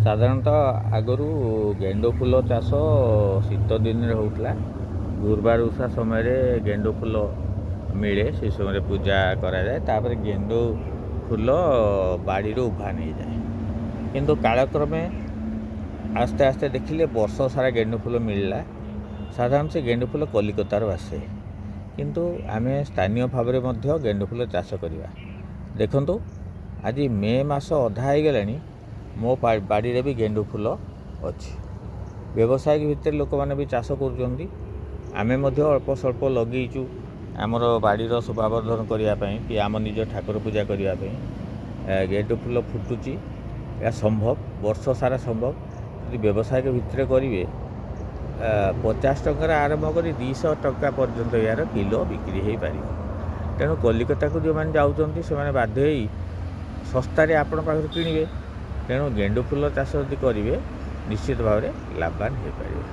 ସାଧାରଣତଃ ଆଗରୁ ଗେଣ୍ଡୁ ଫୁଲ ଚାଷ ଶୀତ ଦିନରେ ହେଉଥିଲା। ଗୁରୁବାର ଓଷା ସମୟରେ ଗେଣ୍ଡୁ ଫୁଲ ମିଳେ, ସେ ସମୟରେ ପୂଜା କରାଯାଏ। ତାପରେ ଗେଣ୍ଡୁ ଫୁଲ ବାଡ଼ିରୁ ଉଭାନ ହେଇଯାଏ। କିନ୍ତୁ କାଳକ୍ରମେ ଆସ୍ତେ ଆସ୍ତେ ଦେଖିଲେ ବର୍ଷ ସାରା ଗେଣ୍ଡୁ ଫୁଲ ମିଳିଲା। ସାଧାରଣତଃ ସେ ଗେଣ୍ଡୁ ଫୁଲ କଲିକତାରୁ ଆସେ, କିନ୍ତୁ ଆମେ ସ୍ଥାନୀୟ ଭାବରେ ମଧ୍ୟ ଗେଣ୍ଡୁ ଫୁଲ ଚାଷ କରିବା। ଦେଖନ୍ତୁ, ଆଜି ମେ ମାସ ଅଧା ହେଇଗଲାଣି, ମୋ ବାଡ଼ିରେ ବି ଗେଣ୍ଡୁ ଫୁଲ ଅଛି। ବ୍ୟବସାୟିକ ଭିତରେ ଲୋକମାନେ ବି ଚାଷ କରୁଛନ୍ତି। ଆମେ ମଧ୍ୟ ଅଳ୍ପ ସ୍ୱଳ୍ପ ଲଗେଇଛୁ ଆମର ବାଡ଼ିର ଶୋଭାବର୍ଦ୍ଧନ କରିବା ପାଇଁ କି ଆମ ନିଜ ଠାକୁର ପୂଜା କରିବା ପାଇଁ। ଗେଣ୍ଡୁ ଫୁଲ ଫୁଟୁଛି, ଏହା ସମ୍ଭବ, ବର୍ଷ ସାରା ସମ୍ଭବ। ଯଦି ବ୍ୟବସାୟିକ ଭିତରେ କରିବେ, 50 ଟଙ୍କାରେ ଆରମ୍ଭ କରି 200 ଟଙ୍କା ପର୍ଯ୍ୟନ୍ତ ଏହାର କିଲୋ ବିକ୍ରି ହୋଇପାରିବ। ତେଣୁ କଲିକତାକୁ ଯେଉଁମାନେ ଯାଉଛନ୍ତି ସେମାନେ ବାଧ୍ୟ ହୋଇ ଶସ୍ତାରେ ଆପଣଙ୍କ ପାଖରୁ କିଣିବେ। ତେଣୁ ଗେଣ୍ଡୁ ଫୁଲ ଚାଷ ଯଦି କରିବେ, ନିଶ୍ଚିତ ଭାବରେ ଲାଭବାନ ହୋଇପାରିବେ।